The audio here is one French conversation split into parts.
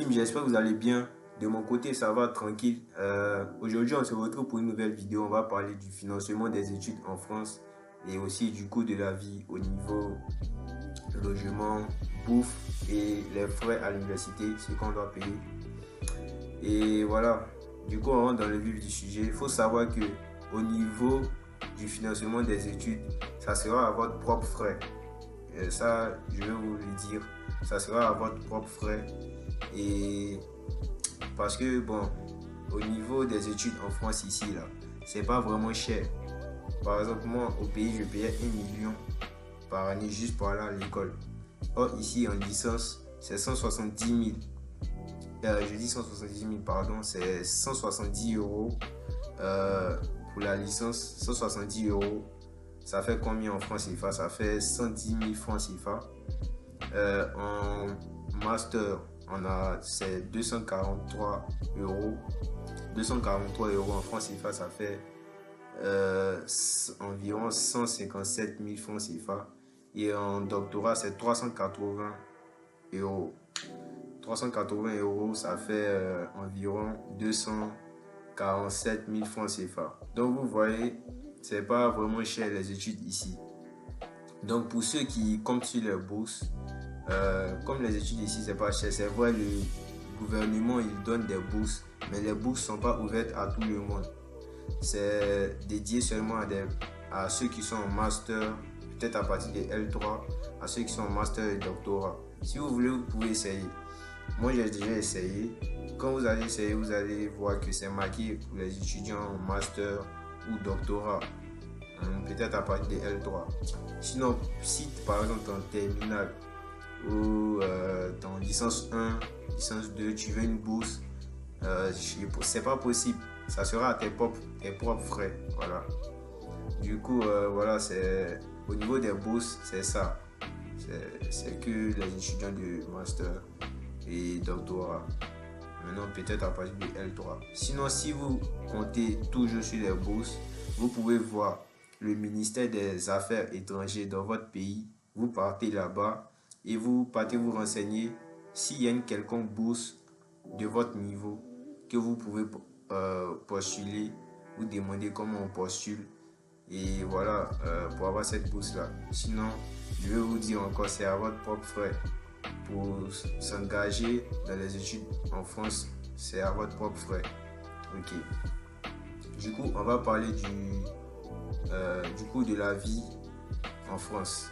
J'espère que vous allez bien. De mon côté, ça va tranquille. Aujourd'hui, on se retrouve pour une nouvelle vidéo. On va parler du financement des études en France et aussi du coût de la vie au niveau logement, bouffe et les frais à l'université, ce qu'on doit payer. Et voilà, du coup, on rentre dans le vif du sujet. Il faut savoir que au niveau du financement des études, ça sera à votre propre frais. Ça, je vais vous le dire, ça sera à votre propre frais. Et parce que, bon, au niveau des études en France ici, là, c'est pas vraiment cher. Par exemple, moi, au pays, je payais 1 million par année juste pour aller à l'école. Or, ici, en licence, c'est 170 000. Je dis 170 000, pardon, c'est 170 euros pour la licence. 170 euros, ça fait combien en francs CFA? Ça fait 110 000 francs CFA. En master, c'est 243 euros. 243 euros en francs CFA, ça fait environ 157 000 francs CFA. Et en doctorat, c'est 380 euros. 380 euros, ça fait environ 247 000 francs CFA. Donc vous voyez, c'est pas vraiment cher les études ici. Donc pour ceux qui comptent sur les bourses, comme les études ici c'est pas cher, c'est vrai, le gouvernement il donne des bourses, mais les bourses sont pas ouvertes à tout le monde. C'est dédié seulement à ceux qui sont en master, peut-être à partir de L3, à ceux qui sont en master et doctorat. Si vous voulez, vous pouvez essayer. Moi j'ai déjà essayé. Quand vous allez essayer, vous allez voir que c'est marqué pour les étudiants en master ou doctorat, peut-être à partir de L3. Sinon, si par exemple en terminale ou en licence 1, licence 2, tu veux une bourse, c'est pas possible. Ça sera à tes propres frais. Voilà. Du coup, voilà, c'est au niveau des bourses, c'est ça. C'est que les étudiants de master et doctorat. Maintenant, peut-être à partir de L3. Sinon, si vous comptez toujours sur les bourses, vous pouvez voir le ministère des Affaires étrangères dans votre pays. Vous partez là-bas et vous partez vous renseigner s'il y a une quelconque bourse de votre niveau que vous pouvez postuler. Vous demandez comment on postule. Et voilà, pour avoir cette bourse-là. Sinon, je vais vous dire encore, c'est à votre propre frais. Pour s'engager dans les études en France, c'est à votre propre frais. Ok. Du coup, on va parler du coût de la vie en France.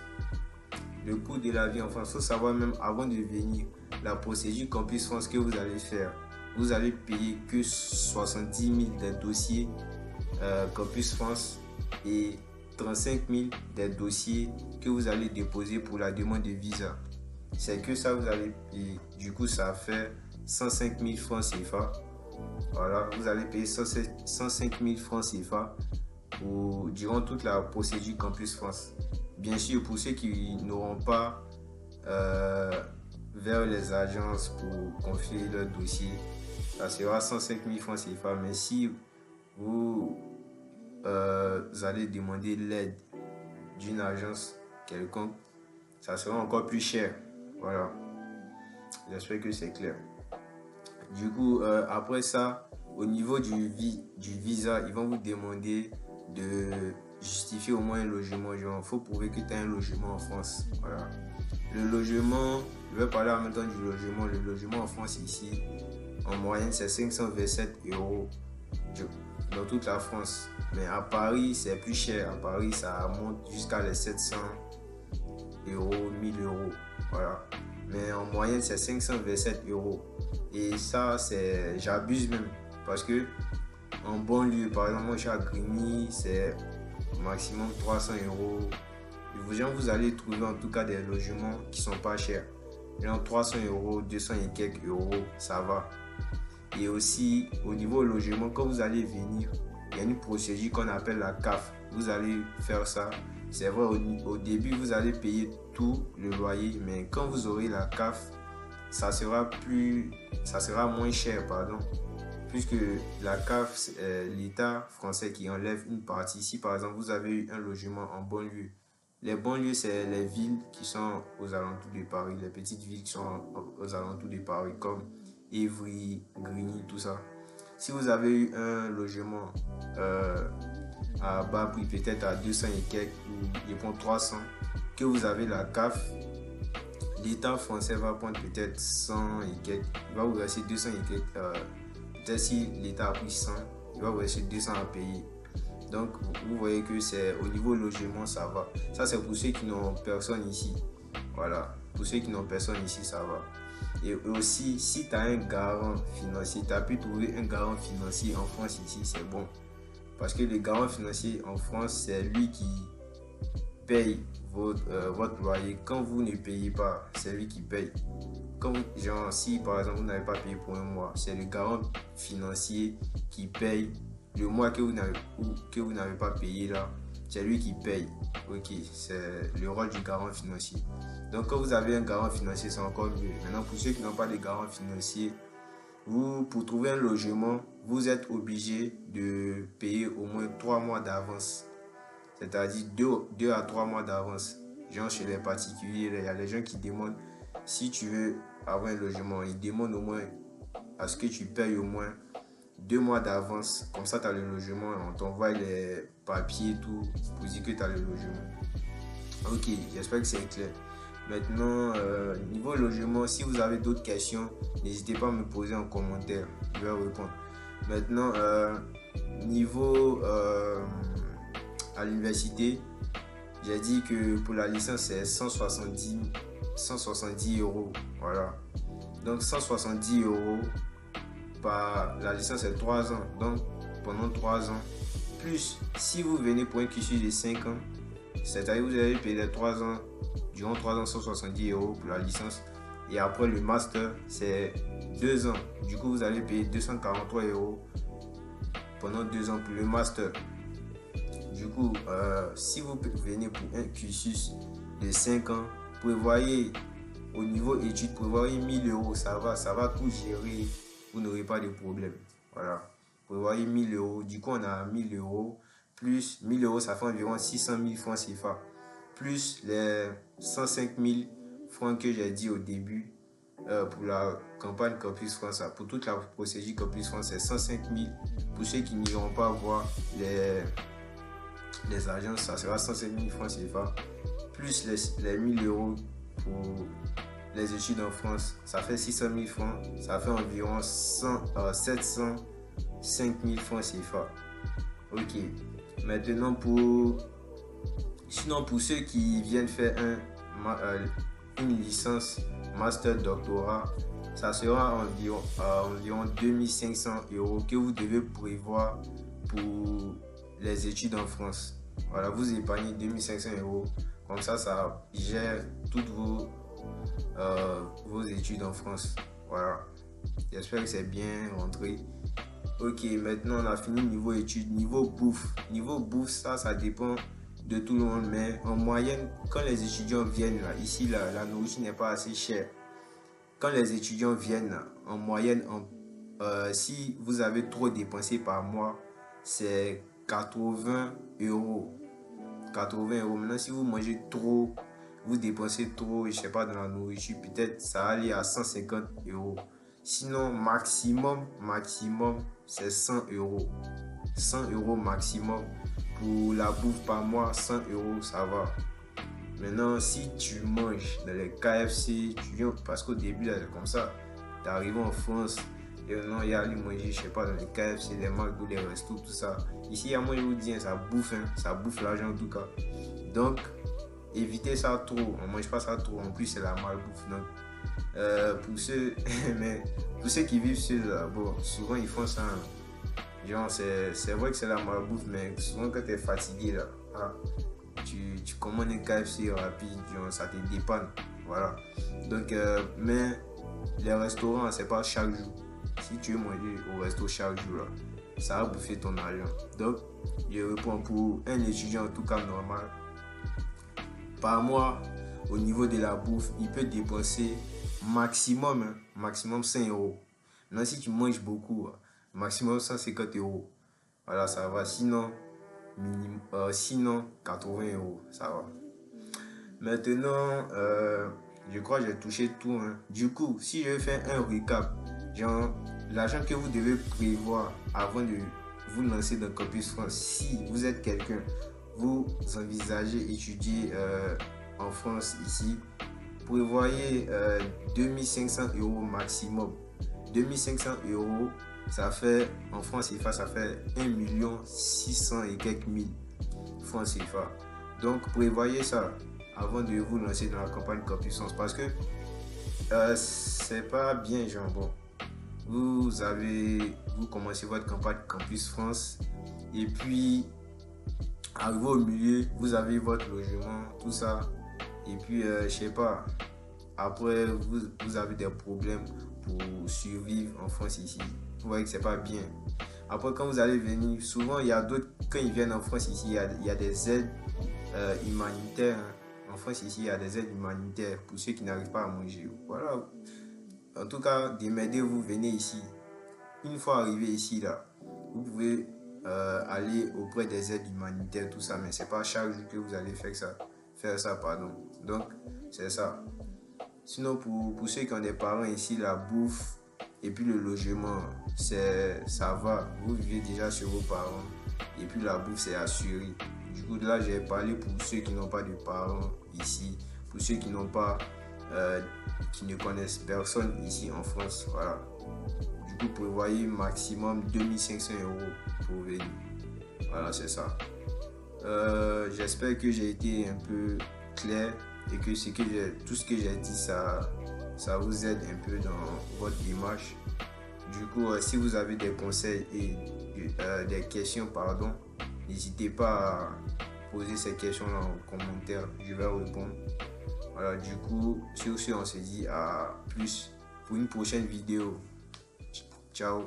Le coût de la vie en France, il faut savoir même avant de venir, la procédure Campus France que vous allez faire. Vous allez payer que 70 000 des dossiers Campus France et 35 000 des dossiers que vous allez déposer pour la demande de visa. C'est que ça vous allez payer. Du coup, ça fait 105 000 francs CFA. Voilà, vous allez payer 105 000 francs CFA durant toute la procédure Campus France. Bien sûr, pour ceux qui n'auront pas vers les agences pour confier leur dossier, ça sera 105 000 francs CFA. Mais si vous allez demander l'aide d'une agence quelconque, ça sera encore plus cher. Voilà, j'espère que c'est clair. Du coup, après ça, au niveau du visa, ils vont vous demander de justifier au moins un logement. Genre, il faut prouver que tu as un logement en France. Voilà. Le logement, je vais parler en même temps du logement. Le logement en France ici, en moyenne, c'est 527 euros dans toute la France. Mais à Paris, c'est plus cher. À Paris, ça monte jusqu'à les 700 euros, 1000 euros. Voilà. Mais en moyenne, c'est 527 euros. Et ça, j'abuse même. Parce que en banlieue, par exemple, moi je suis à Grigny, c'est maximum 300 euros. Vous allez trouver en tout cas des logements qui sont pas chers. Genre 300 euros, 200 et quelques euros, ça va. Et aussi, au niveau logement, quand vous allez venir, il y a une procédure qu'on appelle la CAF. Vous allez faire ça. C'est vrai, au début, vous allez payer tout le loyer, mais quand vous aurez la CAF, ça sera moins cher, pardon. Puisque la CAF, c'est l'État français qui enlève une partie. Si par exemple, vous avez eu un logement en banlieue, les banlieues, c'est les villes qui sont aux alentours de Paris, les petites villes qui sont aux alentours de Paris, comme Evry, Grigny, tout ça. Si vous avez eu un logement à bas prix, peut-être à 200 et quelques, ou je prends 300, que vous avez la CAF, l'État français va prendre peut-être 100 et quelques, il va vous verser 200 et quelques. Peut-être si l'État a pris 100, il va vous verser 200 à payer. Donc, vous voyez que c'est au niveau logement, ça va. Ça, c'est pour ceux qui n'ont personne ici. Voilà. Pour ceux qui n'ont personne ici, ça va. Et aussi, si tu as un garant financier, tu as pu trouver un garant financier en France ici, c'est bon. Parce que le garant financier en France, c'est lui qui paye votre loyer. Quand vous ne payez pas, c'est lui qui paye. Comme, genre, si par exemple vous n'avez pas payé pour un mois, c'est le garant financier qui paye le mois que vous n'avez pas payé là, c'est lui qui paye. Ok, c'est le rôle du garant financier. Donc quand vous avez un garant financier, c'est encore mieux. Maintenant, pour ceux qui n'ont pas de garant financier, pour trouver un logement, vous êtes obligé de payer au moins 3 mois d'avance. C'est-à-dire 2 à 3 mois d'avance. Genre chez les particuliers, il y a les gens qui demandent, si tu veux avoir un logement, ils demandent au moins à ce que tu payes au moins 2 mois d'avance. Comme ça, tu as le logement, on t'envoie les papiers et tout pour dire que tu as le logement. Ok, j'espère que c'est clair. Maintenant, niveau logement, si vous avez d'autres questions, n'hésitez pas à me poser en commentaire. Je vais répondre. Maintenant, niveau à l'université, j'ai dit que pour la licence, c'est 170 euros. Voilà. Donc, 170 euros par la licence, c'est 3 ans. Donc, pendant 3 ans. Plus, si vous venez pour un cursus de 5 ans, c'est-à-dire vous allez payer les 3 ans, durant 3 ans, 170 euros pour la licence. Et après, le master, c'est 2 ans. Du coup, vous allez payer 243 euros pendant 2 ans pour le master. Du coup, si vous venez pour un cursus de 5 ans, prévoyez au niveau études, prévoyez 1000 euros, ça va tout gérer, vous n'aurez pas de problème. Voilà, prévoyez 1000 euros, du coup on a 1000 euros, plus 1000 euros, ça fait environ 600 000 francs CFA, plus les 105 000 francs que j'ai dit au début pour la campagne Campus France, pour toute la procédure Campus France, c'est 105 000. Pour ceux qui n'iront pas voir les agences, ça sera 105 000 francs CFA, plus les 1000 euros pour les études en France, ça fait 600 000 francs, ça fait environ 705 000 francs CFA. Ok, maintenant sinon pour ceux qui viennent faire une licence, master, doctorat, ça sera environ 2500 euros que vous devez prévoir pour les études en France. Voilà, vous épargnez 2500 euros. Comme ça gère toutes vos études en France. Voilà. J'espère que c'est bien rentré. Ok, maintenant on a fini niveau études. Niveau bouffe. Niveau bouffe, ça dépend de tout le monde. Mais en moyenne, quand les étudiants viennent là, ici, la nourriture n'est pas assez chère. Quand les étudiants viennent là, en moyenne, si vous avez trop dépensé par mois, c'est 80 euros. 80 euros. Maintenant, si vous mangez trop, vous dépensez trop, je sais pas, dans la nourriture, peut-être ça va aller à 150 euros. Sinon, maximum, c'est 100 euros. 100 euros maximum. Pour la bouffe par mois, 100 euros, ça va. Maintenant, si tu manges dans les KFC, tu viens, parce qu'au début, là, comme ça, tu arrives en France, et non, il y a à aller manger, je sais pas, dans les KFC, les McDo, les restos, tout ça. Ici, il y a moi, je vous dis, ça bouffe l'argent en tout cas. Donc, évitez ça trop, on mange pas ça trop, en plus, c'est la malbouffe. Donc, pour ceux qui vivent seuls, bon, souvent ils font ça. Genre, c'est vrai que c'est la malbouffe, mais souvent quand tu es fatigué, là, tu commandes un KFC rapide, genre, ça te dépanne. Voilà. Donc, mais les restaurants, c'est pas chaque jour. Si tu veux manger au resto chaque jour, là, ça va bouffer ton argent. Donc, je réponds pour un étudiant en tout cas normal. Par mois, au niveau de la bouffe, il peut dépenser maximum 5 euros. Maintenant, si tu manges beaucoup, maximum 150 euros. Voilà, ça va. Sinon, 80 euros, ça va. Maintenant, je crois que j'ai touché tout. Du coup, si je fais un recap Genre, l'argent que vous devez prévoir avant de vous lancer dans Campus France, si vous êtes quelqu'un, vous envisagez étudier en France ici, prévoyez 2500 € maximum. 2500 €, ça fait, en France CFA, ça fait 1 600 000 et quelques francs CFA. Donc, prévoyez ça avant de vous lancer dans la campagne Campus France, parce que c'est pas bien, genre, bon, vous commencez votre campagne Campus France et puis arrivé au milieu, vous avez votre logement, tout ça, et puis je sais pas, après vous avez des problèmes pour survivre en France ici. Vous voyez que c'est pas bien. Après, quand vous allez venir, souvent il y a d'autres, quand ils viennent en France ici, il y a des aides humanitaires, hein. En France ici, il y a des aides humanitaires pour ceux qui n'arrivent pas à manger. Voilà. En tout cas, démerdez-vous, venez ici. Une fois arrivé ici, là, vous pouvez aller auprès des aides humanitaires, tout ça, mais c'est pas chaque jour que vous allez faire ça, pardon. Donc, c'est ça. Sinon, pour ceux qui ont des parents ici, la bouffe et puis le logement, ça va. Vous vivez déjà sur vos parents et puis la bouffe, c'est assuré. Du coup, là, j'ai parlé pour ceux qui n'ont pas de parents ici, pour ceux qui n'ont pas, qui ne connaissent personne ici en France. Voilà. Du coup, prévoyez maximum 2500 € pour venir. Voilà, c'est ça. J'espère que j'ai été un peu clair et que tout ce que j'ai dit, ça vous aide un peu dans votre démarche. Du coup, si vous avez des conseils et des questions, pardon, n'hésitez pas à poser ces questions-là en commentaire. Je vais répondre. Voilà, du coup, sur ce, on se dit à plus pour une prochaine vidéo. Ciao.